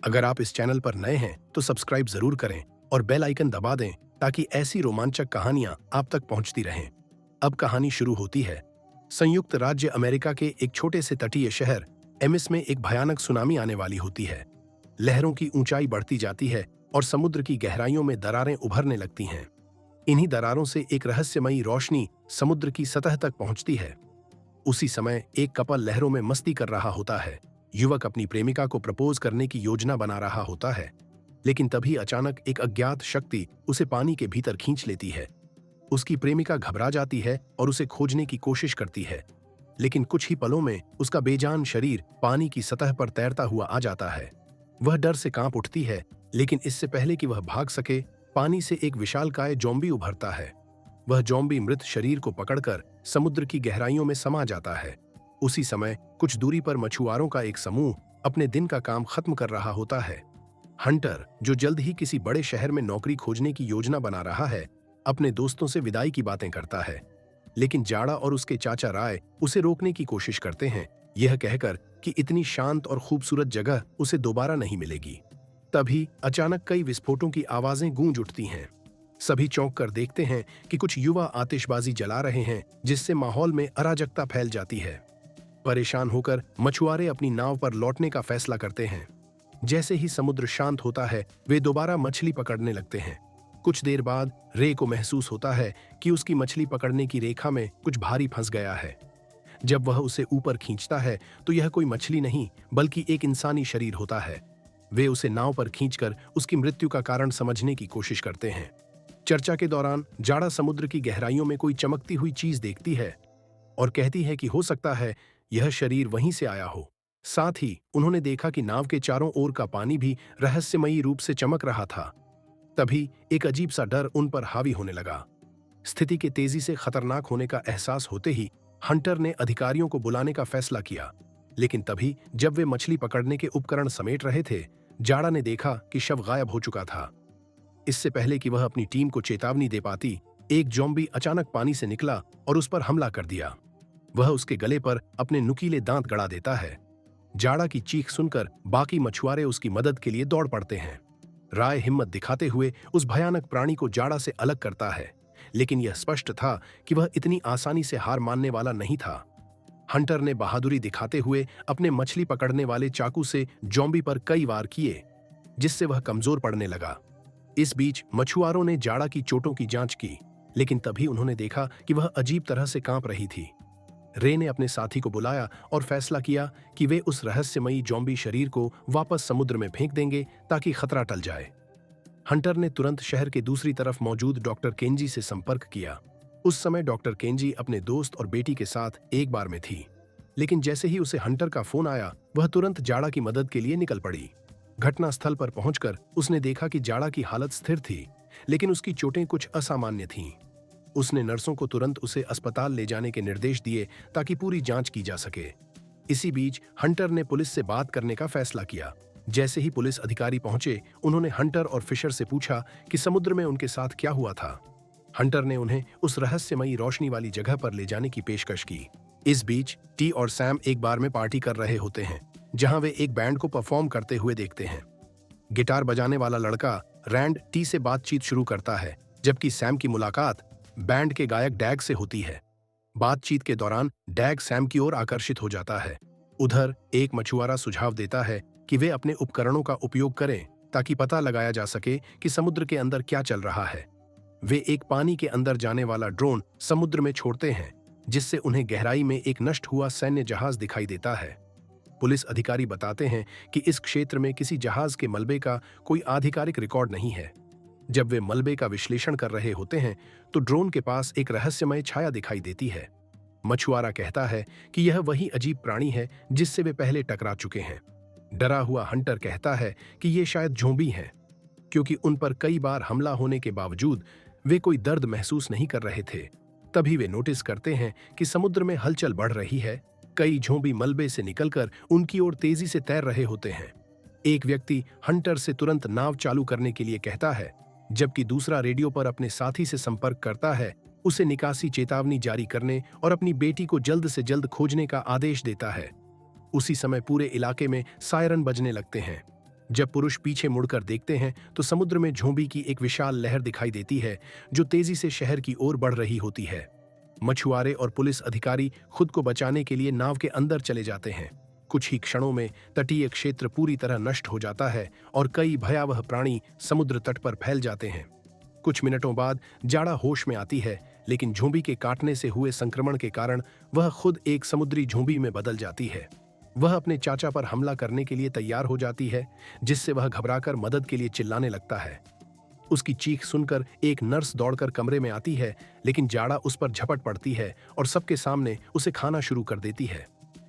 अगर आप इस चैनल पर नए हैं तो सब्सक्राइब जरूर करें और बेल आइकन दबा दें ताकि ऐसी रोमांचक कहानियां आप तक पहुंचती रहें। अब कहानी शुरू होती है। संयुक्त राज्य अमेरिका के एक छोटे से तटीय शहर एमिस में एक भयानक सुनामी आने वाली होती है। लहरों की ऊंचाई बढ़ती जाती है और समुद्र की गहराइयों में दरारें उभरने लगती हैं। इन्हीं दरारों से एक रहस्यमयी रोशनी समुद्र की सतह तक पहुंचती है। उसी समय एक कपल लहरों में मस्ती कर रहा होता है। युवक अपनी प्रेमिका को प्रपोज करने की योजना बना रहा होता है, लेकिन तभी अचानक एक अज्ञात शक्ति उसे पानी के भीतर खींच लेती है। उसकी प्रेमिका घबरा जाती है और उसे खोजने की कोशिश करती है, लेकिन कुछ ही पलों में उसका बेजान शरीर पानी की सतह पर तैरता हुआ आ जाता है। वह डर से कांप उठती है, लेकिन इससे पहले कि वह भाग सके, पानी से एक विशालकाय ज़ॉम्बी उभरता है। वह ज़ॉम्बी मृत शरीर को पकड़कर समुद्र की गहराइयों में समा जाता है। उसी समय कुछ दूरी पर मछुआरों का एक समूह अपने दिन का काम खत्म कर रहा होता है। हंटर, जो जल्द ही किसी बड़े शहर में नौकरी खोजने की योजना बना रहा है, अपने दोस्तों से विदाई की बातें करता है, लेकिन जाड़ा और उसके चाचा राय उसे रोकने की कोशिश करते हैं, यह कहकर कि इतनी शांत और खूबसूरत जगह उसे दोबारा नहीं मिलेगी। तभी अचानक कई विस्फोटों की आवाजें गूंज उठती हैं। सभी चौंक कर देखते हैं कि कुछ युवा आतिशबाजी जला रहे हैं, जिससे माहौल में अराजकता फैल जाती है। परेशान होकर मछुआरे अपनी नाव पर लौटने का फैसला करते हैं। जैसे ही समुद्र शांत होता है, वे दोबारा मछली पकड़ने लगते हैं। कुछ देर बाद रे को महसूस होता है कि उसकी मछली पकड़ने की रेखा में कुछ भारी फंस गया है। जब वह उसे ऊपर खींचता है तो यह कोई मछली नहीं बल्कि एक इंसानी शरीर होता है। वे उसे नाव पर खींचकर उसकी मृत्यु का कारण समझने की कोशिश करते हैं। चर्चा के दौरान जाड़ा समुद्र की गहराइयों में कोई चमकती हुई चीज देखती है और कहती है कि हो सकता है यह शरीर वहीं से आया हो। साथ ही उन्होंने देखा कि नाव के चारों ओर का पानी भी रहस्यमयी रूप से चमक रहा था। तभी एक अजीब सा डर उन पर हावी होने लगा। स्थिति के तेजी से खतरनाक होने का एहसास होते ही हंटर ने अधिकारियों को बुलाने का फैसला किया, लेकिन तभी जब वे मछली पकड़ने के उपकरण समेट रहे थे, जाड़ा ने देखा कि शव गायब हो चुका था। इससे पहले कि वह अपनी टीम को चेतावनी दे पाती, एक ज़ॉम्बी अचानक पानी से निकला और उस पर हमला कर दिया। वह उसके गले पर अपने नुकीले दांत गड़ा देता है। जाड़ा की चीख सुनकर बाकी मछुआरे उसकी मदद के लिए दौड़ पड़ते हैं। राय हिम्मत दिखाते हुए उस भयानक प्राणी को जाड़ा से अलग करता है, लेकिन यह स्पष्ट था कि वह इतनी आसानी से हार मानने वाला नहीं था। हंटर ने बहादुरी दिखाते हुए अपने मछली पकड़ने वाले चाकू से ज़ॉम्बी पर कई वार किए, जिससे वह कमजोर पड़ने लगा। इस बीच मछुआरों ने जाड़ा की चोटों की जांच की, लेकिन तभी उन्होंने देखा कि वह अजीब तरह से कांप रही थी। रे ने अपने साथी को बुलाया और फैसला किया कि वे उस रहस्यमयी ज़ॉम्बी शरीर को वापस समुद्र में फेंक देंगे ताकि खतरा टल जाए। हंटर ने तुरंत शहर के दूसरी तरफ मौजूद डॉक्टर केंजी से संपर्क किया। उस समय डॉक्टर केंजी अपने दोस्त और बेटी के साथ एक बार में थी, लेकिन जैसे ही उसे हंटर का फोन आया, वह तुरंत जाड़ा की मदद के लिए निकल पड़ी। घटनास्थल पर पहुंचकर उसने देखा कि जाड़ा की हालत स्थिर थी, लेकिन उसकी चोटें कुछ असामान्य थीं। उसने नर्सों को तुरंत उसे अस्पताल ले जाने के निर्देश दिए ताकि पूरी जांच की जा सके। इसी बीच हंटर ने पुलिस से बात करने का फैसला किया। जैसे ही पुलिस अधिकारी पहुंचे, उन्होंने हंटर और फिशर से पूछा कि समुद्र में उनके साथ क्या हुआ था। हंटर ने उन्हें उस रहस्यमयी रोशनी वाली जगह पर ले जाने की पेशकश की। इस बीच टी और सैम एक बार में पार्टी कर रहे होते हैं, जहां वे एक बैंड को परफॉर्म करते हुए देखते हैं। गिटार बजाने वाला लड़का रैंड टी से बातचीत शुरू करता है, जबकि सैम की मुलाकात बैंड के गायक डैग से होती है। बातचीत के दौरान डैग सैम की ओर आकर्षित हो जाता है। उधर एक मछुआरा सुझाव देता है कि वे अपने उपकरणों का उपयोग करें ताकि पता लगाया जा सके कि समुद्र के अंदर क्या चल रहा है। वे एक पानी के अंदर जाने वाला ड्रोन समुद्र में छोड़ते हैं, जिससे उन्हें गहराई में एक नष्ट हुआ सैन्य जहाज दिखाई देता है। पुलिस अधिकारी बताते हैं कि इस क्षेत्र में किसी जहाज के मलबे का कोई आधिकारिक रिकॉर्ड नहीं है। जब वे मलबे का विश्लेषण कर रहे होते हैं तो ड्रोन के पास एक रहस्यमय छाया दिखाई देती है। मछुआरा कहता है कि यह वही अजीब प्राणी है जिससे वे पहले टकरा चुके हैं। डरा हुआ हंटर कहता है कि ये शायद ज़ॉम्बी हैं, क्योंकि उन पर कई बार हमला होने के बावजूद वे कोई दर्द महसूस नहीं कर रहे थे। तभी वे नोटिस करते हैं कि समुद्र में हलचल बढ़ रही है। कई ज़ॉम्बी मलबे से निकलकर उनकी ओर तेजी से तैर रहे होते हैं। एक व्यक्ति हंटर से तुरंत नाव चालू करने के लिए कहता है, जबकि दूसरा रेडियो पर अपने साथी से संपर्क करता है, उसे निकासी चेतावनी जारी करने और अपनी बेटी को जल्द से जल्द खोजने का आदेश देता है। उसी समय पूरे इलाके में सायरन बजने लगते हैं। जब पुरुष पीछे मुड़कर देखते हैं तो समुद्र में झोंबी की एक विशाल लहर दिखाई देती है जो तेजी से शहर की ओर बढ़ रही होती है। मछुआरे और पुलिस अधिकारी खुद को बचाने के लिए नाव के अंदर चले जाते हैं। कुछ ही क्षणों में तटीय क्षेत्र पूरी तरह नष्ट हो जाता है और कई भयावह प्राणी समुद्र तट पर फैल जाते हैं। कुछ मिनटों बाद जाड़ा होश में आती है, लेकिन झोंबी के काटने से हुए संक्रमण के कारण वह खुद एक समुद्री झोंबी में बदल जाती है। वह अपने चाचा पर हमला करने के लिए तैयार हो जाती है, जिससे वह घबराकर मदद के लिए चिल्लाने लगता है। उसकी चीख सुनकर एक नर्स दौड़कर कमरे में आती है, लेकिन जाड़ा उस पर झपट पड़ती है और सबके सामने उसे खाना शुरू कर देती है।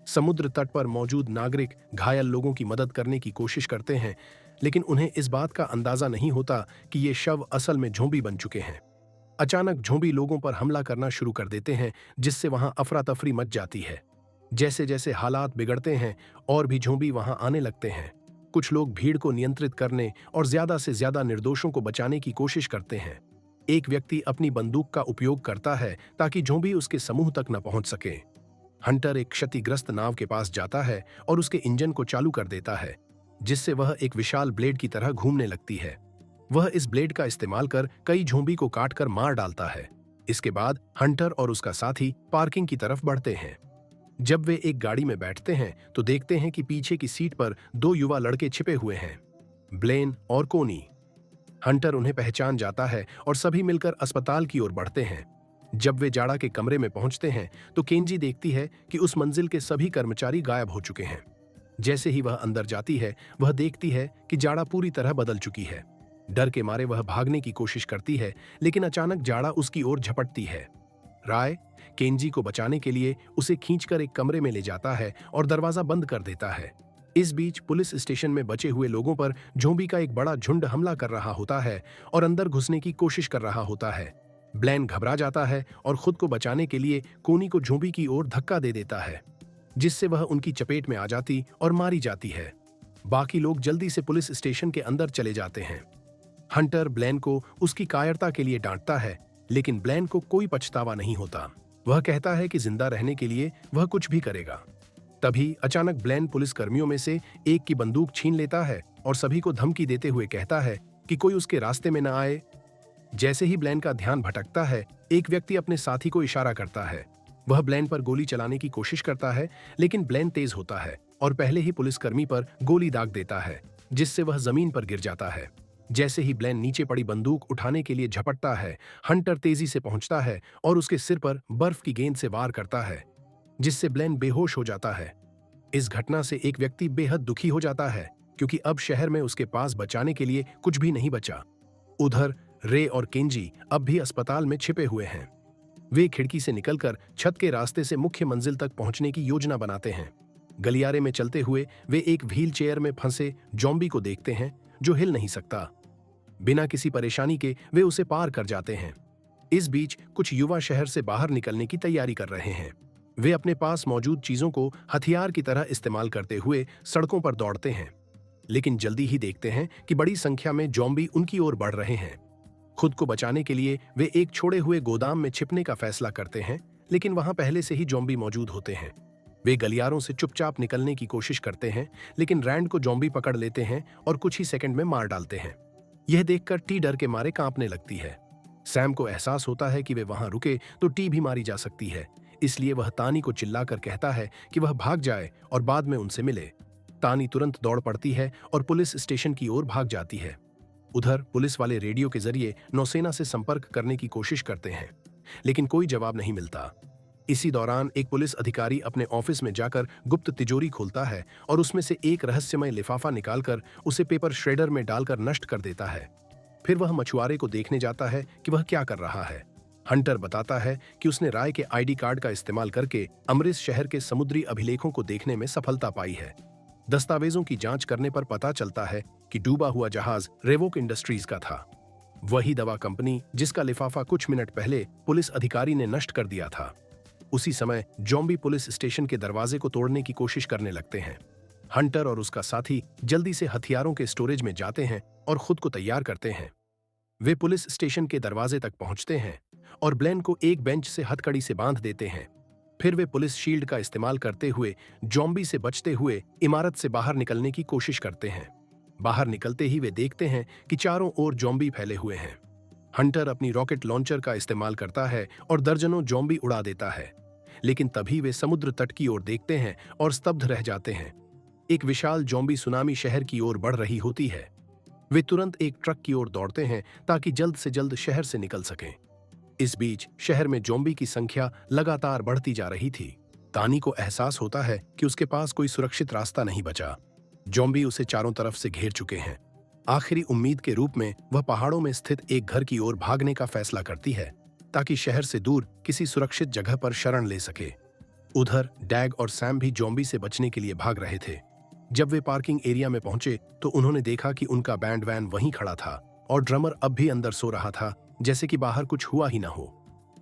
समुद्र तट पर मौजूद नागरिक घायल लोगों की मदद करने की कोशिश करते हैं, लेकिन उन्हें इस बात का अंदाजा नहीं होता कि ये शव असल में झोंबी बन चुके हैं। अचानक झोंबी लोगों पर हमला करना शुरू कर देते हैं, जिससे वहां अफरा तफरी मच जाती है। जैसे जैसे हालात बिगड़ते हैं और भी झोंबी वहां आने लगते हैं। कुछ लोग भीड़ को नियंत्रित करने और ज्यादा से ज्यादा निर्दोषों को बचाने की कोशिश करते हैं। एक व्यक्ति अपनी बंदूक का उपयोग करता है ताकि झोंबी उसके समूह तक न पहुंच सके। हंटर एक क्षतिग्रस्त नाव के पास जाता है और उसके इंजन को चालू कर देता है, जिससे वह एक विशाल ब्लेड की तरह घूमने लगती है। वह इस ब्लेड का इस्तेमाल कर कई झोंबी को काटकर मार डालता है। इसके बाद हंटर और उसका साथी पार्किंग की तरफ बढ़ते हैं। जब वे एक गाड़ी में बैठते हैं तो देखते हैं कि पीछे की सीट पर दो युवा लड़के छिपे हुए हैं, ब्लेन और कोनी। हंटर उन्हें पहचान जाता है और सभी मिलकर अस्पताल की ओर बढ़ते हैं। जब वे जाड़ा के कमरे में पहुंचते हैं तो केंजी देखती है कि उस मंजिल के सभी कर्मचारी गायब हो चुके हैं। जैसे ही वह अंदर जाती है, वह देखती है कि जाड़ा पूरी तरह बदल चुकी है। डर के मारे वह भागने की कोशिश करती है, लेकिन अचानक जाड़ा उसकी ओर झपटती है। राय केंजी को बचाने के लिए उसे खींचकर एक कमरे में ले जाता है और दरवाजा बंद कर देता है। इस बीच पुलिस स्टेशन में बचे हुए लोगों पर झोंबी का एक बड़ा झुंड हमला कर रहा होता है और अंदर घुसने की कोशिश कर रहा होता है। ब्लेन घबरा जाता है और खुद को बचाने के लिए कोनी को झोंबी की ओर धक्का दे देता है, जिससे वह उनकी चपेट में आ जाती और मारी जाती है। बाकी लोग जल्दी से पुलिस स्टेशन के अंदर चले जाते हैं। हंटर ब्लेन को उसकी कायरता के लिए डांटता है, लेकिन ब्लेन को कोई पछतावा नहीं होता। वह कहता है कि जिंदा रहने के लिए वह कुछ भी करेगा। तभी अचानक ब्लेन पुलिस कर्मियों में से एक की बंदूक छीन लेता है और सभी को धमकी देते हुए कहता है कि कोई उसके रास्ते में न आए। जैसे ही ब्लेन का ध्यान भटकता है, एक व्यक्ति अपने साथी को इशारा करता है। वह ब्लेन पर गोली चलाने की कोशिश करता है, लेकिन ब्लेन तेज होता है और पहले ही पुलिसकर्मी पर गोली दाग देता है, जिससे वह जमीन पर गिर जाता है। जैसे ही ब्लेन नीचे पड़ी बंदूक उठाने के लिए झपटता है, हंटर तेजी से पहुंचता है और उसके सिर पर बर्फ की गेंद से वार करता है, जिससे ब्लेन बेहोश हो जाता है। इस घटना से एक व्यक्ति बेहद दुखी हो जाता है, क्योंकि अब शहर में उसके पास बचाने के लिए कुछ भी नहीं बचा। उधर रे और केंजी अब भी अस्पताल में छिपे हुए हैं। वे खिड़की से निकलकर छत के रास्ते से मुख्य मंजिल तक पहुंचने की योजना बनाते हैं। गलियारे में चलते हुए वे एक व्हील चेयर में फंसे ज़ॉम्बी को देखते हैं जो हिल नहीं सकता। बिना किसी परेशानी के वे उसे पार कर जाते हैं। इस बीच कुछ युवा शहर से बाहर निकलने की तैयारी कर रहे हैं। वे अपने पास मौजूद चीजों को हथियार की तरह इस्तेमाल करते हुए सड़कों पर दौड़ते हैं, लेकिन जल्दी ही देखते हैं कि बड़ी संख्या में ज़ॉम्बी उनकी ओर बढ़ रहे हैं। खुद को बचाने के लिए वे एक छोड़े हुए गोदाम में छिपने का फैसला करते हैं, लेकिन वहां पहले से ही ज़ॉम्बी मौजूद होते हैं। वे गलियारों से चुपचाप निकलने की कोशिश करते हैं, लेकिन रैंड को ज़ॉम्बी पकड़ लेते हैं और कुछ ही सेकंड में मार डालते हैं। यह देखकर टी डर के मारे कांपने लगती है। सैम को एहसास होता है कि वे वहां रुके तो टी भी मारी जा सकती है, इसलिए वह तानी को चिल्लाकर कहता है कि वह भाग जाए और बाद में उनसे मिले। तानी तुरंत दौड़ पड़ती है और पुलिस स्टेशन की ओर भाग जाती है। उधर पुलिस वाले रेडियो के जरिए नौसेना से संपर्क करने की कोशिश करते हैं, लेकिन कोई जवाब नहीं मिलता। इसी दौरान एक पुलिस अधिकारी अपने ऑफिस में जाकर गुप्त तिजोरी खोलता है और उसमें से एक रहस्यमय लिफाफा निकालकर उसे पेपर श्रेडर में डालकर नष्ट कर देता है। फिर वह मछुआरे को देखने जाता है कि वह क्या कर रहा है। हंटर बताता है कि उसने राय के आईडी कार्ड का इस्तेमाल करके अमृत शहर के समुद्री अभिलेखों को देखने में सफलता पाई है। दस्तावेजों की जांच करने पर पता चलता है कि डूबा हुआ जहाज रेवोक इंडस्ट्रीज का था, वही दवा कंपनी जिसका लिफाफा कुछ मिनट पहले पुलिस अधिकारी ने नष्ट कर दिया था। उसी समय ज़ॉम्बी पुलिस स्टेशन के दरवाजे को तोड़ने की कोशिश करने लगते हैं। हंटर और उसका साथी जल्दी से हथियारों के स्टोरेज में जाते हैं और खुद को तैयार करते हैं। वे पुलिस स्टेशन के दरवाजे तक पहुंचते हैं और ब्लेन को एक बेंच से हथकड़ी से बांध देते हैं। फिर वे पुलिस शील्ड का इस्तेमाल करते हुए ज़ॉम्बी से बचते हुए इमारत से बाहर निकलने की कोशिश करते हैं। बाहर निकलते ही वे देखते हैं कि चारों ओर ज़ॉम्बी फैले हुए हैं। हंटर अपनी रॉकेट लॉन्चर का इस्तेमाल करता है और दर्जनों ज़ॉम्बी उड़ा देता है। लेकिन तभी वे समुद्र तट की ओर देखते हैं और स्तब्ध रह जाते हैं। एक विशाल ज़ॉम्बी सुनामी शहर की ओर बढ़ रही होती है। वे तुरंत एक ट्रक की ओर दौड़ते हैं ताकि जल्द से जल्द शहर से निकल सकें। इस बीच शहर में ज़ॉम्बी की संख्या लगातार बढ़ती जा रही थी। तानी को एहसास होता है कि उसके पास कोई सुरक्षित रास्ता नहीं बचा। ज़ॉम्बी उसे चारों तरफ से घेर चुके हैं। आखिरी उम्मीद के रूप में वह पहाड़ों में स्थित एक घर की ओर भागने का फैसला करती है ताकि शहर से दूर किसी सुरक्षित जगह पर शरण ले सके। उधर डैग और सैम भी ज़ॉम्बी से बचने के लिए भाग रहे थे। जब वे पार्किंग एरिया में पहुंचे तो उन्होंने देखा कि उनका बैंड वैन वहीं खड़ा था और ड्रमर अब भी अंदर सो रहा था, जैसे कि बाहर कुछ हुआ ही ना हो।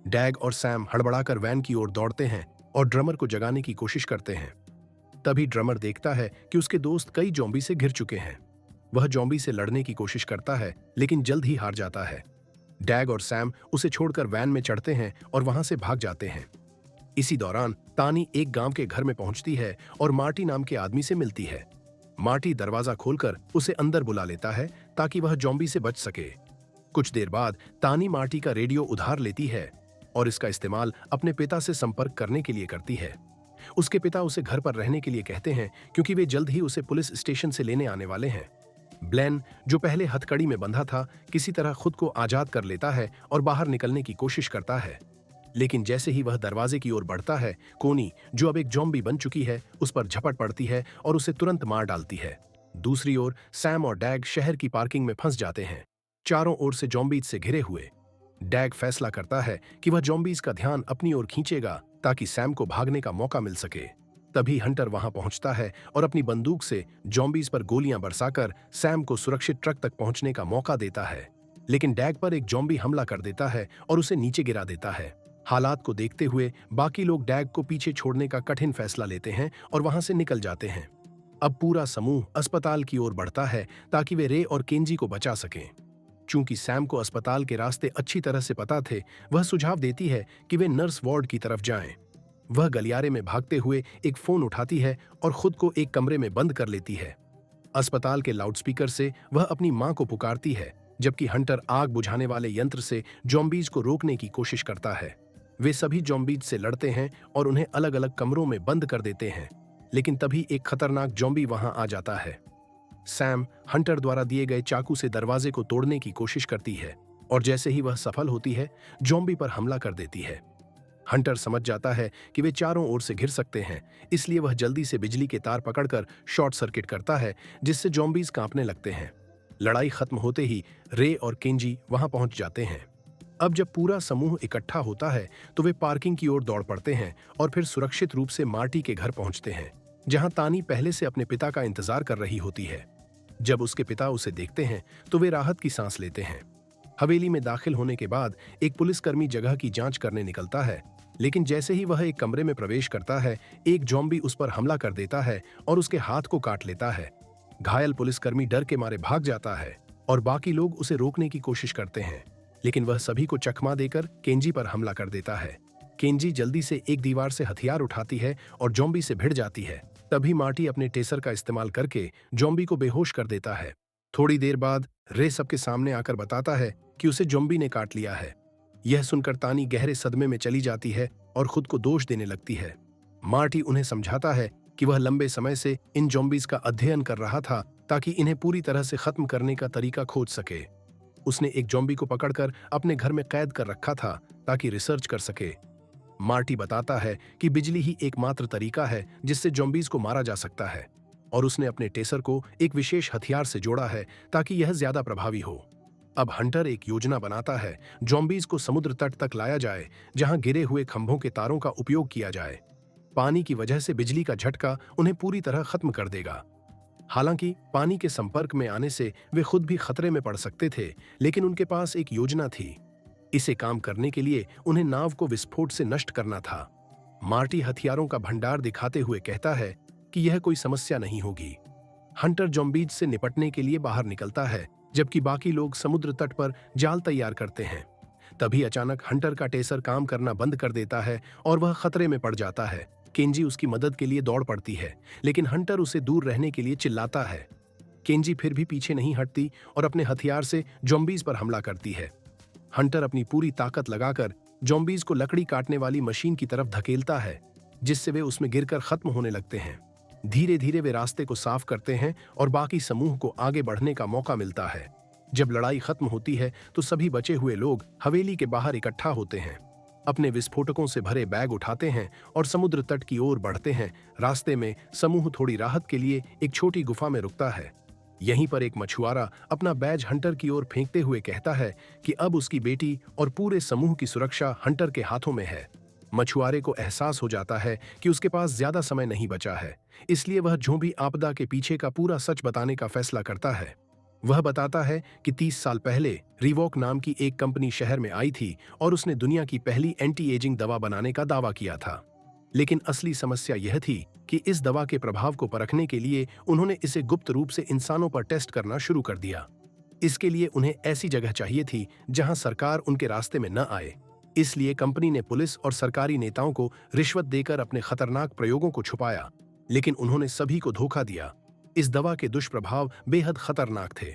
डैग और सैम हड़बड़ाकर वैन की ओर दौड़ते हैं और ड्रमर को जगाने की कोशिश करते हैं। तभी ड्रमर देखता है कि उसके दोस्त कई ज़ॉम्बी से घिर चुके हैं। वह ज़ॉम्बी से लड़ने की कोशिश करता है लेकिन जल्द ही हार जाता है। डैग और सैम उसे छोड़कर वैन में चढ़ते हैं और वहां से भाग जाते हैं। इसी दौरान तानी एक गांव के घर में पहुंचती है और मार्टी नाम के आदमी से मिलती है। मार्टी दरवाजा खोलकर उसे अंदर बुला लेता है ताकि वह ज़ॉम्बी से बच सके। कुछ देर बाद तानी मार्टी का रेडियो उधार लेती है और इसका इस्तेमाल अपने पिता से संपर्क करने के लिए करती है। उसके पिता उसे घर पर रहने के लिए कहते हैं क्योंकि वे जल्द ही उसे पुलिस स्टेशन से लेने आने वाले हैं। ब्लेन, जो पहले हथकड़ी में बंधा था, किसी तरह खुद को आजाद कर लेता है और बाहर निकलने की कोशिश करता है। लेकिन जैसे ही वह दरवाजे की ओर बढ़ता है, कोनी, जो अब एक ज़ॉम्बी बन चुकी है, उस पर झपट पड़ती है और उसे तुरंत मार डालती है। दूसरी ओर सैम और डैग शहर की पार्किंग में फंस जाते हैं, चारों ओर से ज़ॉम्बीज से घिरे हुए। डैग फैसला करता है कि वह ज़ॉम्बीज का ध्यान अपनी ओर खींचेगा ताकि सैम को भागने का मौका मिल सके। तभी हंटर वहां पहुंचता है और अपनी बंदूक से ज़ॉम्बीज पर गोलियां बरसाकर सैम को सुरक्षित ट्रक तक पहुंचने का मौका देता है। लेकिन डैग पर एक ज़ॉम्बी हमला कर देता है और उसे नीचे गिरा देता है। हालात को देखते हुए बाकी लोग डैग को पीछे छोड़ने का कठिन फैसला लेते हैं और वहां से निकल जाते हैं। अब पूरा समूह अस्पताल की ओर बढ़ता है ताकि वे रे और केंजी को बचा सकें। चूंकि सैम को अस्पताल के रास्ते अच्छी तरह से पता थे, वह सुझाव देती है कि वे नर्स वार्ड की तरफ जाएं। वह गलियारे में भागते हुए एक फोन उठाती है और खुद को एक कमरे में बंद कर लेती है। अस्पताल के लाउडस्पीकर से वह अपनी मां को पुकारती है, जबकि हंटर आग बुझाने वाले यंत्र से ज़ॉम्बीज को रोकने की कोशिश करता है। वे सभी ज़ॉम्बीज से लड़ते हैं और उन्हें अलग अलग कमरों में बंद कर देते हैं, लेकिन तभी एक खतरनाक ज़ॉम्बी वहां आ जाता है। सैम हंटर द्वारा दिए गए चाकू से दरवाजे को तोड़ने की कोशिश करती है और जैसे ही वह सफल होती है, ज़ॉम्बी पर हमला कर देती है। हंटर समझ जाता है कि वे चारों ओर से घिर सकते हैं, इसलिए वह जल्दी से बिजली के तार पकड़कर शॉर्ट सर्किट करता है, जिससे ज़ॉम्बीज कांपने लगते हैं। लड़ाई खत्म होते ही रे और केंजी वहां पहुंच जाते हैं। अब जब पूरा समूह इकट्ठा होता है तो वे पार्किंग की ओर दौड़ पड़ते हैं और फिर सुरक्षित रूप से मार्टी के घर पहुंचते हैं, जहां तानी पहले से अपने पिता का इंतजार कर रही होती है। जब उसके पिता उसे देखते हैं तो वे राहत की सांस लेते हैं। हवेली में दाखिल होने के बाद एक पुलिसकर्मी जगह की जांच करने निकलता है, लेकिन जैसे ही वह एक कमरे में प्रवेश करता है, एक ज़ॉम्बी उस पर हमला कर देता है और उसके हाथ को काट लेता है। घायल पुलिसकर्मी डर के मारे भाग जाता है और बाकी लोग उसे रोकने की कोशिश करते हैं, लेकिन वह सभी को चकमा देकर केंजी पर हमला कर देता है। केंजी जल्दी से एक दीवार से हथियार उठाती है और ज़ॉम्बी से भिड़ जाती है। तभी मार्टी अपने टेसर का इस्तेमाल करके ज़ॉम्बी को बेहोश कर देता है। थोड़ी देर बाद रे सबके सामने आकर बताता है कि उसे ज़ॉम्बी ने काट लिया है। यह सुनकर तानी गहरे सदमे में चली जाती है और खुद को दोष देने लगती है। मार्टी उन्हें समझाता है कि वह लंबे समय से इन ज़ॉम्बीज का अध्ययन कर रहा था ताकि इन्हें पूरी तरह से खत्म करने का तरीका खोज सके। उसने एक ज़ॉम्बी को पकड़कर अपने घर में कैद कर रखा था ताकि रिसर्च कर सके। मार्टी बताता है कि बिजली ही एकमात्र तरीका है जिससे ज़ॉम्बीज को मारा जा सकता है, और उसने अपने टेसर को एक विशेष हथियार से जोड़ा है ताकि यह ज्यादा प्रभावी हो। अब हंटर एक योजना बनाता है, ज़ॉम्बीज को समुद्र तट तक लाया जाए, जहां गिरे हुए खंभों के तारों का उपयोग किया जाए। पानी की वजह से बिजली का झटका उन्हें पूरी तरह खत्म कर देगा। हालांकि पानी के संपर्क में आने से वे खुद भी खतरे में पड़ सकते थे, लेकिन उनके पास एक योजना थी। इसे काम करने के लिए उन्हें नाव को विस्फोट से नष्ट करना था। मार्टी हथियारों का भंडार दिखाते हुए कहता है कि यह कोई समस्या नहीं होगी। हंटर ज़ॉम्बीज से निपटने के लिए बाहर निकलता है, जबकि बाकी लोग समुद्र तट पर जाल तैयार करते हैं। तभी अचानक हंटर का टेसर काम करना बंद कर देता है और वह खतरे में पड़ जाता है। केंजी उसकी मदद के लिए दौड़ पड़ती है, लेकिन हंटर उसे दूर रहने के लिए चिल्लाता है। केंजी फिर भी पीछे नहीं हटती और अपने हथियार से ज़ॉम्बीज़ पर हमला करती है। हंटर अपनी पूरी ताकत लगाकर ज़ॉम्बीज़ को लकड़ी काटने वाली मशीन की तरफ धकेलता है, जिससे वे उसमें गिरकर खत्म होने लगते हैं। धीरे धीरे वे रास्ते को साफ करते हैं और बाकी समूह को आगे बढ़ने का मौका मिलता है। जब लड़ाई खत्म होती है तो सभी बचे हुए लोग हवेली के बाहर इकट्ठा होते हैं, अपने विस्फोटकों से भरे बैग उठाते हैं और समुद्र तट की ओर बढ़ते हैं। रास्ते में समूह थोड़ी राहत के लिए एक छोटी गुफा में रुकता है। यहीं पर एक मछुआरा अपना बैज हंटर की ओर फेंकते हुए कहता है कि अब उसकी बेटी और पूरे समूह की सुरक्षा हंटर के हाथों में है। मछुआरे को एहसास हो जाता है कि उसके पास ज्यादा समय नहीं बचा है, इसलिए वह ज़ॉम्बी आपदा के पीछे का पूरा सच बताने का फैसला करता है। वह बताता है कि 30 साल पहले रिवॉक नाम की एक कंपनी शहर में आई थी और उसने दुनिया की पहली एंटी एजिंग दवा बनाने का दावा किया था। लेकिन असली समस्या यह थी कि इस दवा के प्रभाव को परखने के लिए उन्होंने इसे गुप्त रूप से इंसानों पर टेस्ट करना शुरू कर दिया। इसके लिए उन्हें ऐसी जगह चाहिए थी जहां सरकार उनके रास्ते में न आए। इसलिए कंपनी ने पुलिस और सरकारी नेताओं को रिश्वत देकर अपने खतरनाक प्रयोगों को छुपाया, लेकिन उन्होंने सभी को धोखा दिया। इस दवा के दुष्प्रभाव बेहद खतरनाक थे।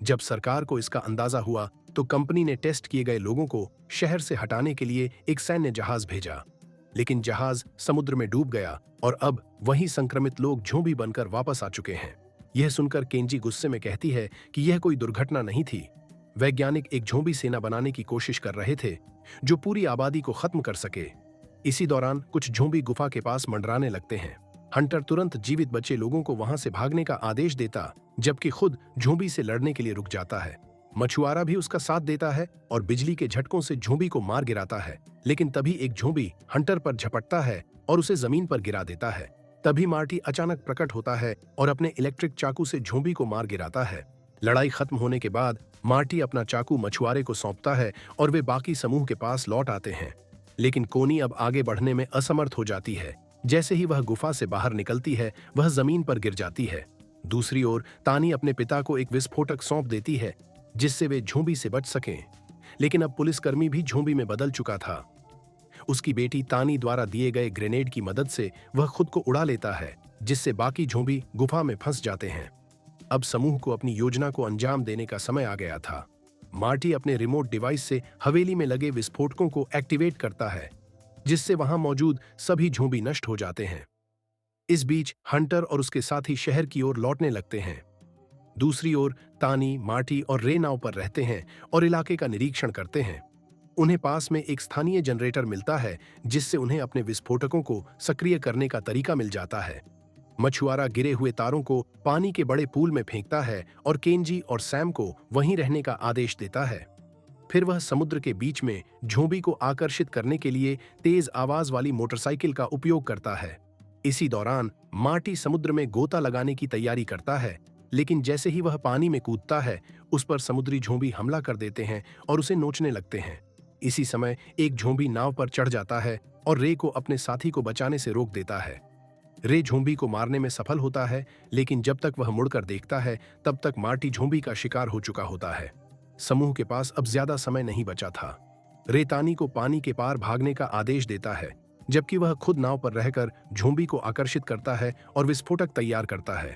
जब सरकार को इसका अंदाजा हुआ तो कंपनी ने टेस्ट किए गए लोगों को शहर से हटाने के लिए एक सैन्य जहाज भेजा, लेकिन जहाज समुद्र में डूब गया और अब वही संक्रमित लोग ज़ॉम्बी बनकर वापस आ चुके हैं। यह सुनकर केंजी गुस्से में कहती है कि यह कोई दुर्घटना नहीं थी। वैज्ञानिक एक ज़ॉम्बी सेना बनाने की कोशिश कर रहे थे जो पूरी आबादी को खत्म कर सके। इसी दौरान कुछ ज़ॉम्बी गुफा के पास मंडराने लगते हैं। हंटर तुरंत जीवित बचे लोगों को वहां से भागने का आदेश देता, जबकि खुद ज़ॉम्बी से लड़ने के लिए रुक जाता है। मछुआरा भी उसका साथ देता है और बिजली के झटकों से ज़ॉम्बी को मार गिराता है, लेकिन तभी एक ज़ॉम्बी हंटर पर झपटता है और उसे जमीन पर गिरा देता है। तभी मार्टी अचानक प्रकट होता है और अपने इलेक्ट्रिक चाकू से ज़ॉम्बी को मार गिराता है। लड़ाई खत्म होने के बाद मार्टी अपना चाकू मछुआरे को सौंपता है और वे बाकी समूह के पास लौट आते हैं, लेकिन कोनी अब आगे बढ़ने में असमर्थ हो जाती है। जैसे ही वह गुफा से बाहर निकलती है, वह जमीन पर गिर जाती है। दूसरी ओर तानी अपने पिता को एक विस्फोटक सौंप देती है, जिससे वे ज़ॉम्बी से बच सकें, लेकिन अब पुलिसकर्मी भी ज़ॉम्बी में बदल चुका था। उसकी बेटी तानी द्वारा दिए गए ग्रेनेड की मदद से वह खुद को उड़ा लेता है, जिससे बाकी ज़ॉम्बी गुफा में फंस जाते हैं। अब समूह को अपनी योजना को अंजाम देने का समय आ गया था। मार्टी अपने रिमोट डिवाइस से हवेली में लगे विस्फोटकों को एक्टिवेट करता है, जिससे वहां मौजूद सभी ज़ॉम्बी नष्ट हो जाते हैं। इस बीच हंटर और उसके साथी शहर की ओर लौटने लगते हैं। दूसरी ओर तानी, मार्टी और रे नाव पर रहते हैं और इलाके का निरीक्षण करते हैं। उन्हें पास में एक स्थानीय जनरेटर मिलता है, जिससे उन्हें अपने विस्फोटकों को सक्रिय करने का तरीका मिल जाता है। मछुआरा गिरे हुए तारों को पानी के बड़े पूल में फेंकता है और केंजी और सैम को वहीं रहने का आदेश देता है। फिर वह समुद्र के बीच में ज़ॉम्बी को आकर्षित करने के लिए तेज आवाज वाली मोटरसाइकिल का उपयोग करता है। इसी दौरान मार्टी समुद्र में गोता लगाने की तैयारी करता है, लेकिन जैसे ही वह पानी में कूदता है, उस पर समुद्री ज़ॉम्बी हमला कर देते हैं और उसे नोचने लगते हैं। इसी समय एक ज़ॉम्बी नाव पर चढ़ जाता है और रे को अपने साथी को बचाने से रोक देता है। रे ज़ॉम्बी को मारने में सफल होता है, लेकिन जब तक वह मुड़कर देखता है तब तक मार्टी ज़ॉम्बी का शिकार हो चुका होता है। समूह के पास अब ज्यादा समय नहीं बचा था। रे तानी को पानी के पार भागने का आदेश देता है, जबकि वह खुद नाव पर रहकर ज़ॉम्बी को आकर्षित करता है और विस्फोटक तैयार करता है।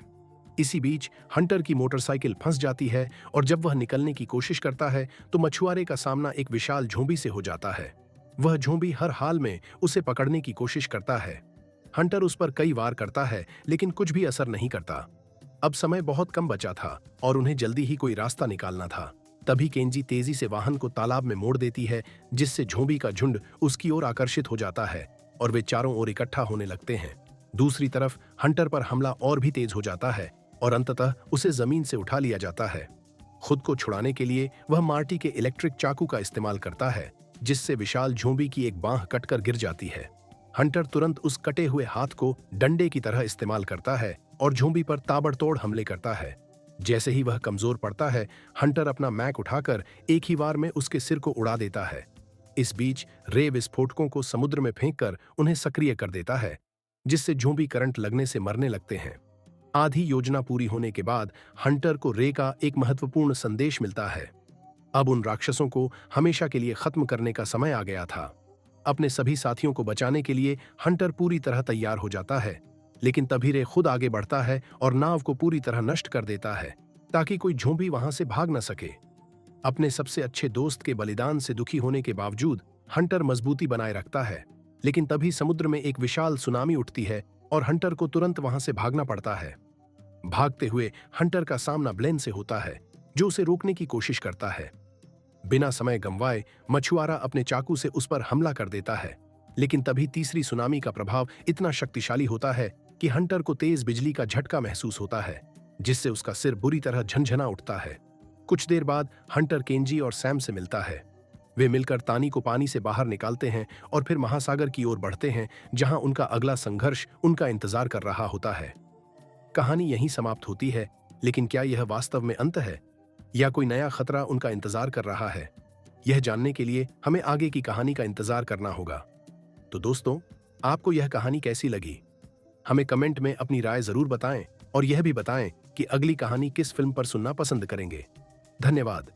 इसी बीच हंटर की मोटरसाइकिल फंस जाती है और जब वह निकलने की कोशिश करता है तो मछुआरे का सामना एक विशाल ज़ॉम्बी से हो जाता है। वह ज़ॉम्बी हर हाल में उसे पकड़ने की कोशिश करता है। हंटर उस पर कई वार करता है, लेकिन कुछ भी असर नहीं करता। अब समय बहुत कम बचा था और उन्हें जल्दी ही कोई रास्ता निकालना था। तभी केंजी तेजी से वाहन को तालाब में मोड़ देती है, जिससे ज़ॉम्बी का झुंड उसकी ओर आकर्षित हो जाता है और वे चारों ओर इकट्ठा होने लगते हैं। दूसरी तरफ हंटर पर हमला और भी तेज हो जाता है और अंततः उसे जमीन से उठा लिया जाता है। खुद को छुड़ाने के लिए वह मार्टी के इलेक्ट्रिक चाकू का इस्तेमाल करता है, जिससे विशाल ज़ॉम्बी की एक बांह कटकर गिर जाती है। हंटर तुरंत उस कटे हुए हाथ को डंडे की तरह इस्तेमाल करता है और ज़ॉम्बी पर ताबड़तोड़ हमले करता है। जैसे ही वह कमजोर पड़ता है, हंटर अपना मैक उठाकर एक ही वार में उसके सिर को उड़ा देता है। इस बीच रे विस्फोटकों को समुद्र में फेंककर उन्हें सक्रिय कर देता है, जिससे ज़ॉम्बी करंट लगने से मरने लगते हैं। आधी योजना पूरी होने के बाद हंटर को रे का एक महत्वपूर्ण संदेश मिलता है। अब उन राक्षसों को हमेशा के लिए खत्म करने का समय आ गया था। अपने सभी साथियों को बचाने के लिए हंटर पूरी तरह तैयार हो जाता है। लेकिन तभी रे खुद आगे बढ़ता है और नाव को पूरी तरह नष्ट कर देता है ताकि कोई झोंपी वहां से भाग न सके। अपने सबसे अच्छे दोस्त के बलिदान से दुखी होने के बावजूद हंटर मजबूती बनाए रखता है, लेकिन तभी समुद्र में एक विशाल सुनामी उठती है और हंटर को तुरंत वहां से भागना पड़ता है। भागते हुए हंटर का सामना ब्लेन से होता है, जो उसे रोकने की कोशिश करता है। बिना समय गंवाए मछुआरा अपने चाकू से उस पर हमला कर देता है, लेकिन तभी तीसरी सुनामी का प्रभाव इतना शक्तिशाली होता है कि हंटर को तेज बिजली का झटका महसूस होता है, जिससे उसका सिर बुरी तरह झनझना उठता है। कुछ देर बाद हंटर केंजी और सैम से मिलता है। वे मिलकर तानी को पानी से बाहर निकालते हैं और फिर महासागर की ओर बढ़ते हैं, जहां उनका अगला संघर्ष उनका इंतजार कर रहा होता है। कहानी यहीं समाप्त होती है, लेकिन क्या यह वास्तव में अंत है या कोई नया खतरा उनका इंतजार कर रहा है? यह जानने के लिए हमें आगे की कहानी का इंतजार करना होगा। तो दोस्तों, आपको यह कहानी कैसी लगी? हमें कमेंट में अपनी राय जरूर बताएं और यह भी बताएं कि अगली कहानी किस फिल्म पर सुनना पसंद करेंगे। धन्यवाद।